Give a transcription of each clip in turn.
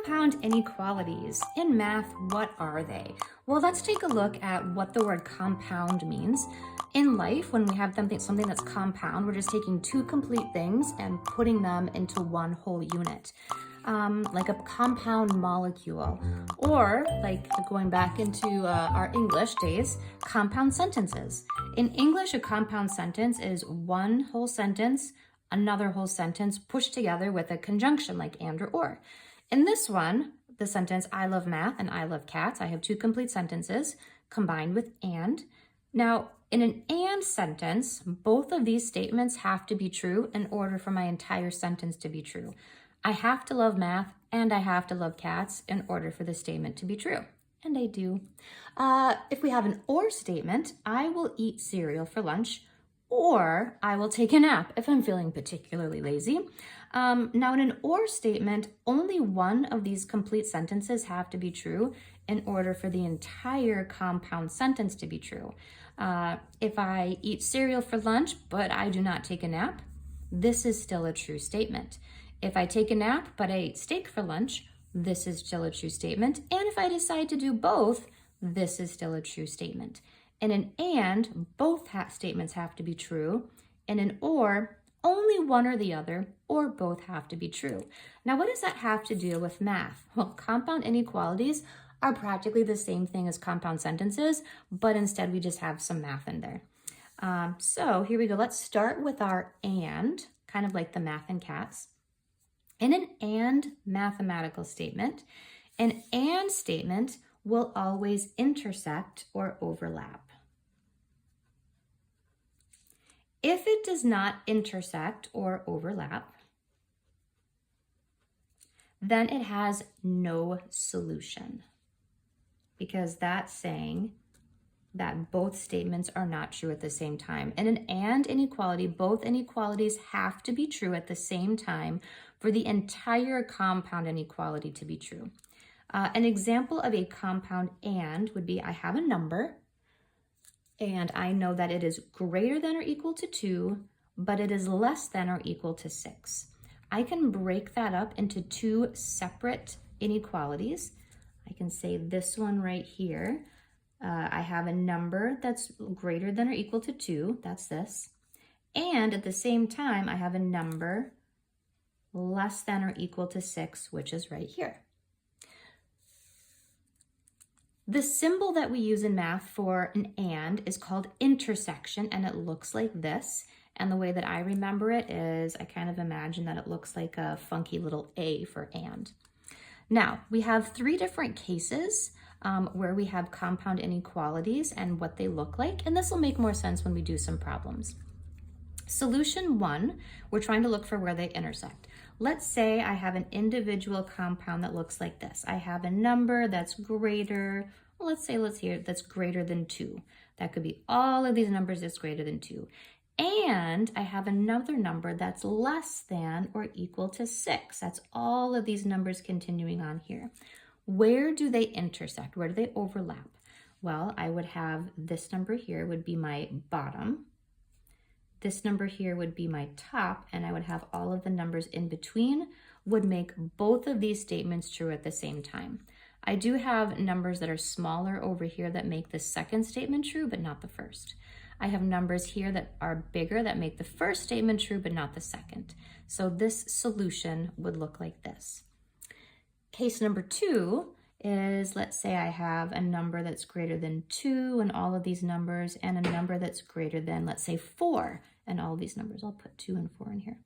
Compound inequalities. In math, what are they? Well, let's take a look at what the word compound means. In life, when we have something that's compound, we're just taking two complete things and putting them into one whole unit. Like a compound molecule, or like going back into our English days, compound sentences. In English, a compound sentence is one whole sentence, another whole sentence pushed together with a conjunction like and or. In this one, the sentence, I love math and I love cats, I have two complete sentences combined with and. Now, in an and sentence, both of these statements have to be true in order for my entire sentence to be true. I have to love math and I have to love cats in order for the statement to be true. And I do. If we have an or statement, I will eat cereal for lunch, or I will take a nap if I'm feeling particularly lazy. Now in an or statement, only one of these complete sentences have to be true in order for the entire compound sentence to be true. If I eat cereal for lunch, but I do not take a nap, this is still a true statement. If I take a nap, but I ate steak for lunch, this is still a true statement. And if I decide to do both, this is still a true statement. In an and, both statements have to be true. In an or, only one or the other, or both have to be true. Now, what does that have to do with math? Well, compound inequalities are practically the same thing as compound sentences, but instead we just have some math in there. So here we go. Let's start with our and, kind of like the math and cats. In an and mathematical statement, an and statement will always intersect or overlap. If it does not intersect or overlap, then it has no solution, because that's saying that both statements are not true at the same time. In an and inequality, both inequalities have to be true at the same time for the entire compound inequality to be true. An example of a compound and would be, I have a number, and I know that it is greater than or equal to 2, but it is less than or equal to 6. I can break that up into two separate inequalities. I can say this one right here. I have a number that's greater than or equal to 2, that's this. And at the same time, I have a number less than or equal to 6, which is right here. The symbol that we use in math for an and is called intersection, and it looks like this. And the way that I remember it is I kind of imagine that it looks like a funky little A for and. Now, we have three different cases where we have compound inequalities and what they look like, and this will make more sense when we do some problems. Solution 1, we're trying to look for where they intersect. Let's say I have an individual compound that looks like this. I have a number that's greater, well, let's say that's greater than 2. That could be all of these numbers that's greater than 2. And I have another number that's less than or equal to 6. That's all of these numbers continuing on here. Where do they intersect? Where do they overlap? Well, I would have this number here would be my bottom. This number here would be my top, and I would have all of the numbers in between would make both of these statements true at the same time. I do have numbers that are smaller over here that make the second statement true, but not the first. I have numbers here that are bigger that make the first statement true, but not the second. So this solution would look like this. Case number 2 is, let's say I have a number that's greater than 2 and all of these numbers, and a number that's greater than, let's say, 4 and all of these numbers. I'll put 2 and 4 in here.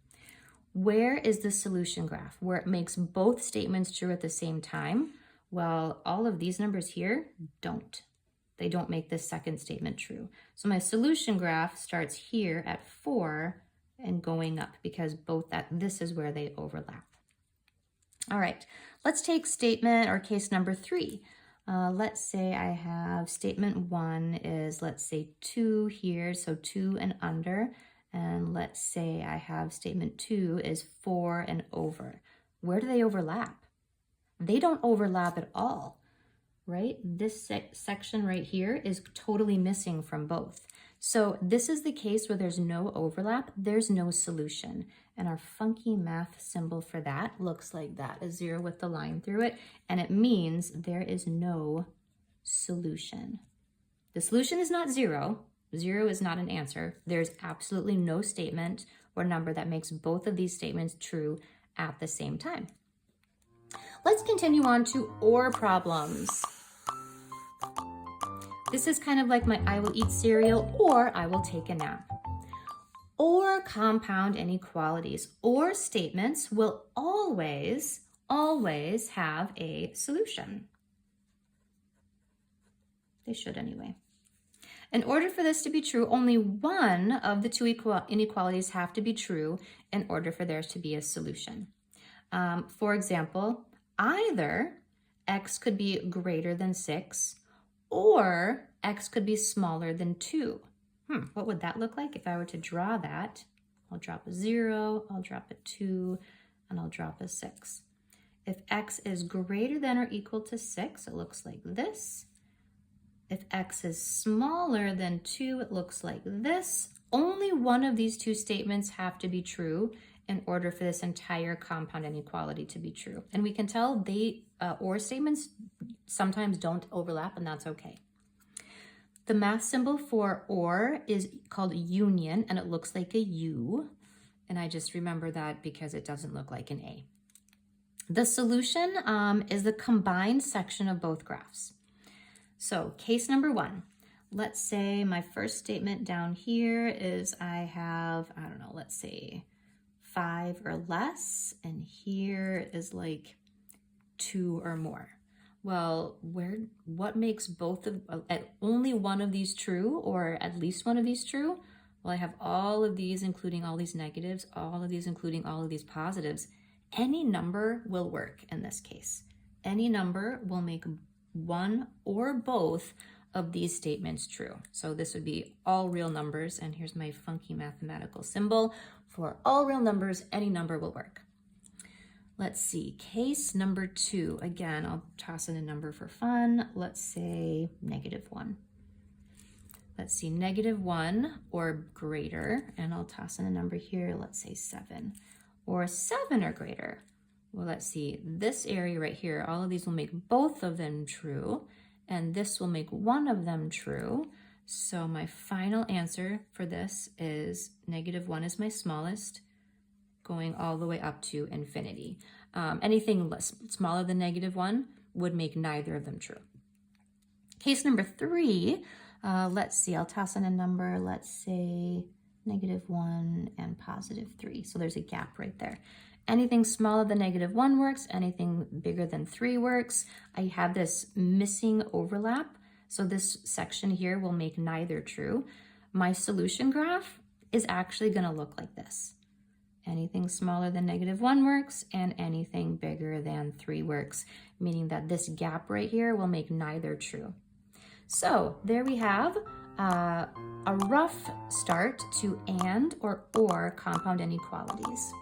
Where is the solution graph where it makes both statements true at the same time? Well, all of these numbers here don't. They don't make this second statement true. So my solution graph starts here at 4 and going up, because this is where they overlap. All right, let's take statement or case number 3. Let's say I have statement 1 is, let's say 2 here, so 2 and under. And let's say I have statement 2 is 4 and over. Where do they overlap? They don't overlap at all, right? This section right here is totally missing from both. So this is the case where there's no overlap, there's no solution. And our funky math symbol for that looks like that, a 0 with the line through it, and it means there is no solution. The solution is not 0. 0 is not an answer. There's absolutely no statement or number that makes both of these statements true at the same time. Let's continue on to OR problems. This is kind of like my I will eat cereal or I will take a nap. Or compound inequalities. Or statements will always have a solution. They should anyway. In order for this to be true, only one of the two inequalities have to be true in order for there to be a solution. For example, either x could be greater than 6 or x could be smaller than 2. What would that look like if I were to draw that? I'll drop a 0, I'll drop a 2, and I'll drop a 6. If x is greater than or equal to 6, it looks like this. If x is smaller than 2, it looks like this. Only one of these two statements have to be true in order for this entire compound inequality to be true. And we can tell OR statements sometimes don't overlap, and that's okay. The math symbol for OR is called union, and it looks like a U. And I just remember that because it doesn't look like an A. The solution is the combined section of both graphs. So case number 1, let's say my first statement down here is I have, I don't know, let's say 5 or less, and here is like 2 or more. Well, what makes only one of these true, or at least one of these true? Well, I have all of these including all these negatives, all of these including all of these positives. Any number will work in this case. Any number will make one or both of these statements true. So this would be all real numbers, and here's my funky mathematical symbol. For all real numbers, any number will work. Let's see, case number 2. Again, I'll toss in a number for fun. Let's say -1. Let's see, -1 or greater, and I'll toss in a number here, let's say 7. Or 7 or greater. Well, let's see, this area right here, all of these will make both of them true, and this will make one of them true. So my final answer for this is -1 is my smallest, going all the way up to infinity. Anything smaller than -1 would make neither of them true. Case number 3, let's see, I'll toss in a number, let's say -1 and +3. So there's a gap right there. Anything smaller than -1 works, anything bigger than 3 works. I have this missing overlap, so this section here will make neither true. My solution graph is actually going to look like this. Anything smaller than -1 works, and anything bigger than 3 works, meaning that this gap right here will make neither true. So there we have a rough start to and or compound inequalities.